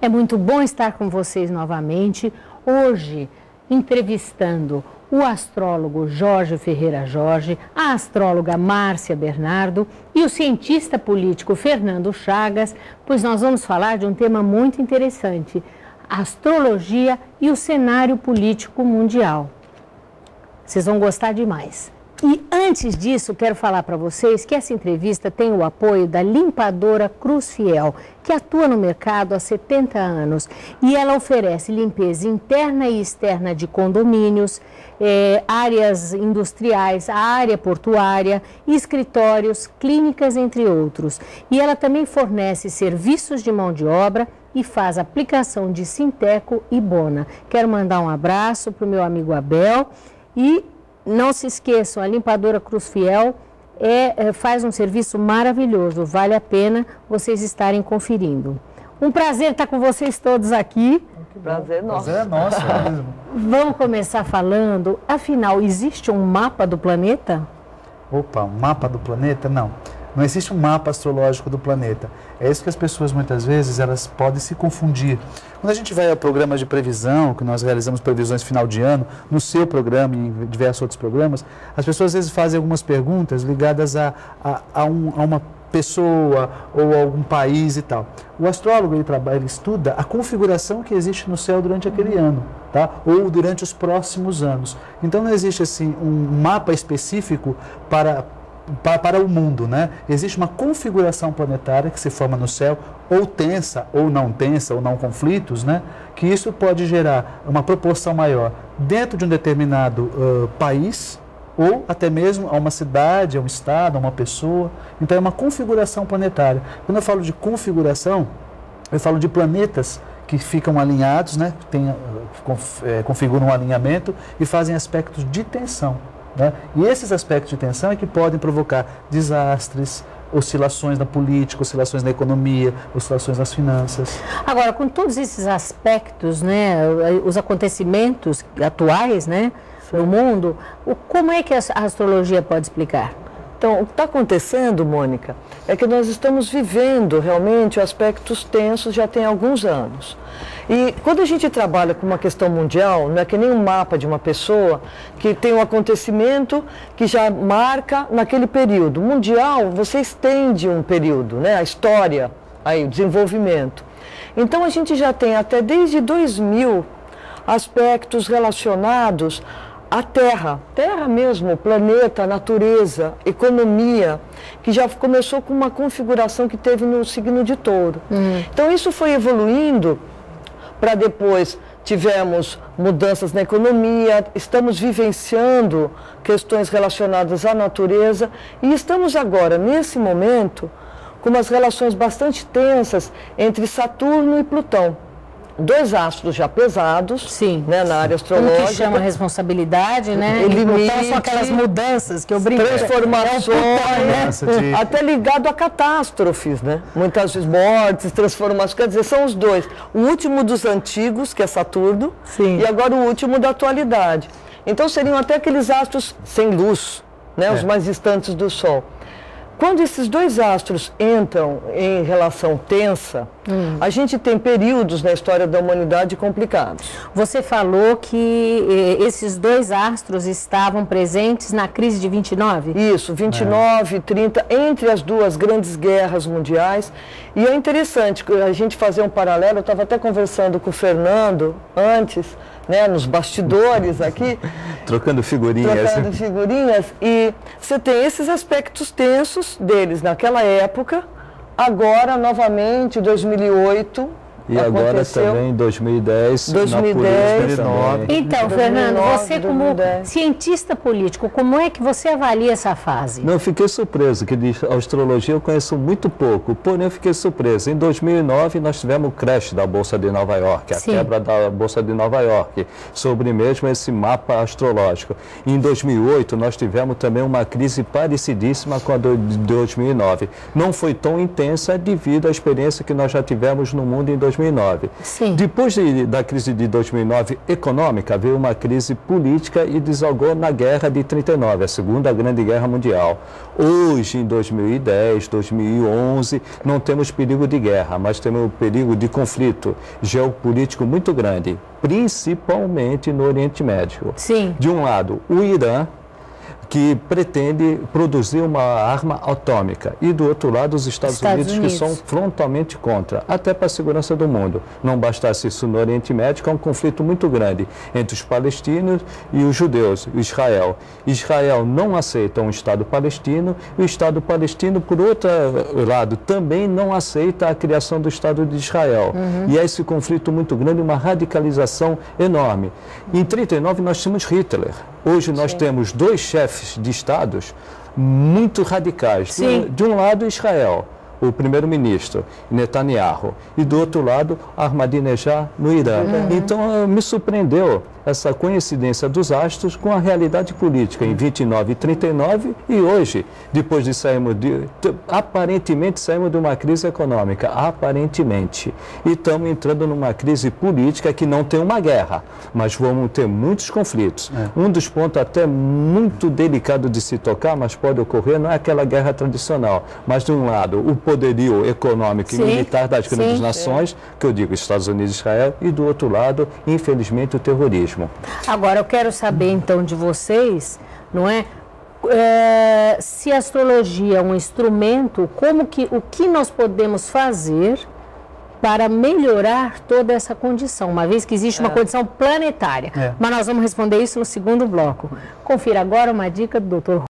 É muito bom estar com vocês novamente, hoje entrevistando o astrólogo Jorge Ferreira Jorge, a astróloga Márcia Bernardo e o cientista político Fernando Chagas, pois nós vamos falar de um tema muito interessante, a astrologia e o cenário político mundial. Vocês vão gostar demais. E antes disso, quero falar para vocês que essa entrevista tem o apoio da Limpadora Cruz Fiel, que atua no mercado há 70 anos. E ela oferece limpeza interna e externa de condomínios, áreas industriais, a área portuária, escritórios, clínicas, entre outros. E ela também fornece serviços de mão de obra e faz aplicação de Sinteco e Bona. Quero mandar um abraço para o meu amigo Abel e... não se esqueçam, a Limpadora Cruz Fiel faz um serviço maravilhoso, vale a pena vocês estarem conferindo. Um prazer estar com vocês todos aqui. Prazer nosso. Prazer é nosso mesmo. Vamos começar falando, afinal, existe um mapa do planeta? Opa, um mapa do planeta? Não. Não existe um mapa astrológico do planeta. É isso que as pessoas, muitas vezes, elas podem se confundir. Quando a gente vai ao programa de previsão, que nós realizamos previsões final de ano, no seu programa e em diversos outros programas, as pessoas, às vezes, fazem algumas perguntas ligadas a uma pessoa ou a algum país e tal. O astrólogo, ele estuda a configuração que existe no céu durante aquele ano, tá? Ou durante os próximos anos. Então, não existe, assim, um mapa específico para o mundo, né? Existe uma configuração planetária que se forma no céu, ou tensa, ou não conflitos, né? Que isso pode gerar uma proporção maior dentro de um determinado país, ou até mesmo a uma cidade, a um estado, a uma pessoa. Então é uma configuração planetária. Quando eu falo de configuração, eu falo de planetas que ficam alinhados, né? Configuram um alinhamento e fazem aspectos de tensão. Né? E esses aspectos de tensão é que podem provocar desastres, oscilações na política, oscilações na economia, oscilações nas finanças. Agora, com todos esses aspectos, né, os acontecimentos atuais, né, no mundo, como é que a astrologia pode explicar? Então, o que está acontecendo, Mônica, é que nós estamos vivendo realmente aspectos tensos já tem alguns anos. E quando a gente trabalha com uma questão mundial, não é que nem um mapa de uma pessoa que tem um acontecimento que já marca naquele período. Mundial, você estende um período, né? A história, aí, o desenvolvimento. Então, a gente já tem até desde 2000 aspectos relacionados à Terra mesmo, planeta, natureza, economia, que já começou com uma configuração que teve no signo de Touro. Então isso foi evoluindo para depois tivemos mudanças na economia, estamos vivenciando questões relacionadas à natureza e estamos agora, nesse momento, com umas relações bastante tensas entre Saturno e Plutão. Dois astros já pesados, sim, né, na área astrológica. Um que chama responsabilidade, né? Então são aquelas mudanças que eu brinco. Transformações, né? Até ligado a catástrofes, né? Muitas vezes mortes, transformações, quer dizer, são os dois. O último dos antigos, que é Saturno, sim, e agora o último da atualidade. Então seriam até aqueles astros sem luz, né? Os mais distantes do Sol. Quando esses dois astros entram em relação tensa, a gente tem períodos na história da humanidade complicados. Você falou que esses dois astros estavam presentes na crise de 29? Isso, 29, 30, entre as duas grandes guerras mundiais. E é interessante a gente fazer um paralelo, eu estava até conversando com o Fernando antes, né, nos bastidores aqui. Trocando figurinhas. E você tem esses aspectos tensos deles naquela época, agora novamente 2008. E agora também 2010, 2009. Então, 2009, Fernando, você como cientista político, como é que você avalia essa fase? Não, eu fiquei surpreso, que de astrologia eu conheço muito pouco, porém eu fiquei surpreso. Em 2009 nós tivemos o crash da Bolsa de Nova York, a quebra da Bolsa de Nova York, sobre mesmo esse mapa astrológico. E em 2008 nós tivemos também uma crise parecidíssima com a de 2009. Não foi tão intensa devido à experiência que nós já tivemos no mundo em 2009. 2009. Sim. Depois da crise de 2009 econômica, veio uma crise política e desagou na Guerra de 39, a Segunda Grande Guerra Mundial. Hoje, em 2010, 2011, não temos perigo de guerra, mas temos um perigo de conflito geopolítico muito grande, principalmente no Oriente Médio. Sim. De um lado, o Irã, que pretende produzir uma arma atômica, e do outro lado os Estados Unidos, que são frontalmente contra, até para a segurança do mundo. Não bastasse isso no Oriente Médio, é um conflito muito grande entre os palestinos e os judeus, Israel. Israel não aceita um Estado palestino, e o Estado palestino, por outro lado, também não aceita a criação do Estado de Israel. E é esse conflito muito grande, uma radicalização enorme. Em 1939 nós tínhamos Hitler. Hoje nós temos dois chefes de estados muito radicais. De um lado, Israel, o primeiro-ministro, Netanyahu, e do outro lado, Ahmadinejad, no Irã. Então, me surpreendeu essa coincidência dos astros com a realidade política em 29 e 39, e hoje, depois de aparentemente saímos de uma crise econômica, aparentemente, e estamos entrando numa crise política que não tem uma guerra, mas vamos ter muitos conflitos. Um dos pontos até muito delicado de se tocar, mas pode ocorrer, não é aquela guerra tradicional, mas de um lado, o poderio econômico e militar das grandes nações, que eu digo Estados Unidos e Israel, e do outro lado, infelizmente, o terrorismo. Agora, eu quero saber, então, de vocês, não é? Se a astrologia é um instrumento, o que nós podemos fazer para melhorar toda essa condição, uma vez que existe uma condição planetária. Mas nós vamos responder isso no segundo bloco. Confira agora uma dica do Dr.